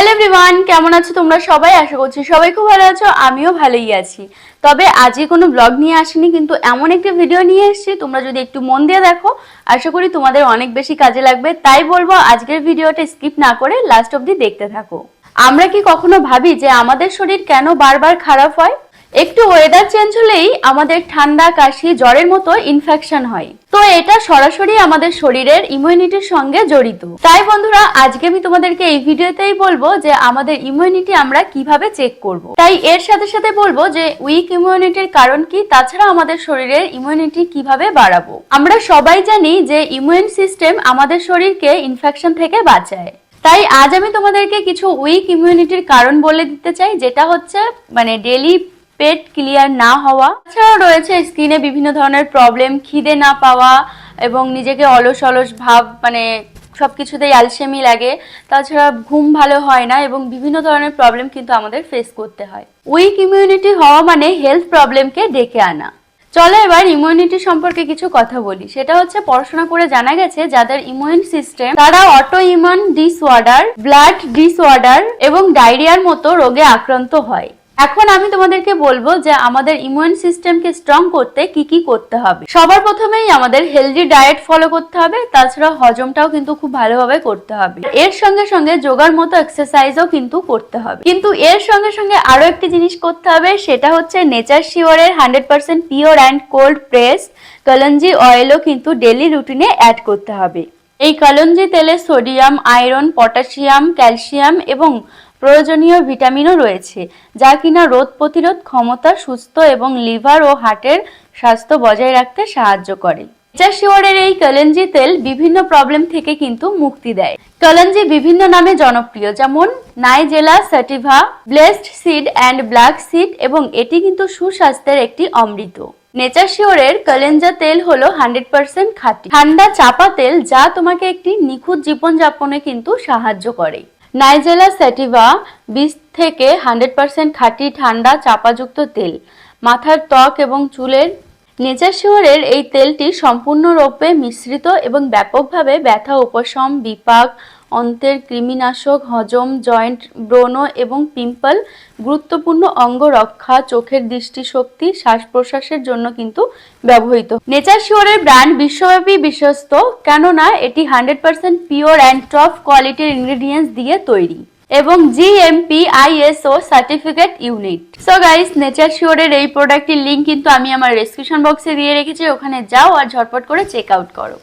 Hello everyone, কেমন আছো তোমরা সবাই? আশা করছি সবাই খুব ভালো আছো, আমিও ভালোই আছি। তবে আজকে কোনো ব্লগ নিয়ে আসিনি, কিন্তু এমন একটা ভিডিও নিয়ে এসেছি, তোমরা যদি একটু মন দিয়ে দেখো আশা করি তোমাদের অনেক বেশি কাজে লাগবে। তাই বলবো আজকের ভিডিওটা স্কিপ না করে লাস্ট অবধি দেখতে থাকো। আমরা কি কখনো ভাবি যে আমাদের শরীর কেন বারবার খারাপ হয়? একটু ওয়েদার চেঞ্জ হলেই আমাদের ঠান্ডা, কাশি, জ্বরের মতো ইনফেকশন হয়। তো এটা সরাসরি আমাদের শরীরের ইমিউনিটির সঙ্গে জড়িত। তাই বন্ধুরা, আজকে আমি তোমাদেরকে এই ভিডিওতেই বলবো যে আমাদের ইমিউনিটি আমরা কিভাবে চেক করব। তাই এর সাথে সাথে বলবো যে উইক ইমিউনিটির কারণ কি, তাছাড়া আমাদের শরীরের ইমিউনিটি কিভাবে বাড়াবো। আমরা সবাই জানি যে ইমিউন সিস্টেম আমাদের শরীরকে ইনফেকশন থেকে বাঁচায়। তাই আজ আমি তোমাদেরকে কিছু উইক ইমিউনিটির কারণ বলে দিতে চাই, যেটা হচ্ছে ডেইলি পেট ক্লিয়ার না হওয়া। এছাড়াও রয়েছে স্কিনে বিভিন্ন ধরনের প্রবলেম, খিদে না পাওয়া এবং নিজেকে অলস অলস ভাব, সবকিছুতেই আলসেমি লাগে। তাছাড়া ঘুম ভালো হয় না এবং বিভিন্ন ধরনের প্রবলেম কিন্তু আমাদের ফেস করতে হয়। উইক ইমিউনিটি হওয়া মানে হেলথ প্রবলেমকে ডেকে আনা। চলো এবার ইমিউনিটি সম্পর্কে কিছু কথা বলি। সেটা হচ্ছে, পড়াশোনা করে জানা গেছে যাদের ইমিউন সিস্টেম, তারা auto immune disorder, blood disorder এবং ডায়রিয়ার মতো রোগে আক্রান্ত হয়। এখন আমি তোমাদেরকে বলবো যে আমাদের ইমিউন সিস্টেমকে স্ট্রং করতে কি কি করতে হবে। সবার প্রথমেই আমাদের হেলদি ডায়েট ফলো করতে হবে। তাছাড়া হজমটাও কিন্তু খুব ভালোভাবে করতে হবে। এর সঙ্গে সঙ্গে যোগার মতো এক্সারসাইজও কিন্তু করতে হবে। কিন্তু এর সঙ্গে সঙ্গে আরো একটি জিনিস করতে হবে, সেটা হচ্ছে নেচার শিওরের 100% pure and cold press kalonji অয়েলও কিন্তু ডেইলি রুটিনে অ্যাড করতে হবে। এই কলঞ্জি তেলে সোডিয়াম, আয়রন, পটাশিয়াম, ক্যালসিয়াম এবং প্রয়োজনীয় ভিটামিনও রয়েছে, যা কিনা রোগ প্রতিরোধ ক্ষমতা, সুস্থ এবং লিভার ও হার্টের স্বাস্থ্য বজায় রাখতে সাহায্য করে। নেচার শিওরের এই কলঞ্জি তেল বিভিন্ন প্রবলেম থেকে কিন্তু মুক্তি দেয়। কলঞ্জি বিভিন্ন নামে জনপ্রিয়, যেমন nigella sativa, blessed seed and black seed, এবং এটি কিন্তু সুস্বাস্থ্যের একটি অমৃত। নেচার শিওরের কলেঞ্জা তেল হলো 100% খাঁটি ঠান্ডা চাপা তেল, যা তোমাকে একটি নিখুঁত জীবনযাপনে কিন্তু সাহায্য করে। নাইজেলা স্যাটিভা বীজ থেকে 100% খাঁটি ঠান্ডা চাপাযুক্ত তেল, মাথার ত্বক এবং চুলের। নেচার শিওরের এই তেলটি সম্পূর্ণরূপে মিশ্রিত এবং ব্যাপকভাবে ব্যথা উপশম, বিপাক, অন্ত্রের কৃমিনাশক, হজম, জয়েন্ট, ব্রণ এবং পিম্পল, গুরুত্বপূর্ণ অঙ্গ রক্ষা, চোখের দৃষ্টিশক্তি, শ্বাস প্রশ্বাসের জন্য কিন্তু ব্যবহৃত। নেচার শিওরের ব্র্যান্ড বিশ্বব্যাপী বিশ্বস্ত, কেননা এটি 100% পিওর অ্যান্ড টপ কোয়ালিটির ইনগ্রেডিয়েন্টস দিয়ে তৈরি এবং GMP ISO certificate unit. So guys, Nature শিওরের এই প্রোডাক্টের লিংক কিন্তু আমি আমার ডেসক্রিপশন বক্সে দিয়ে রেখেছি, ওখানে যাও আর ঝটপট করে চেক আউট করো।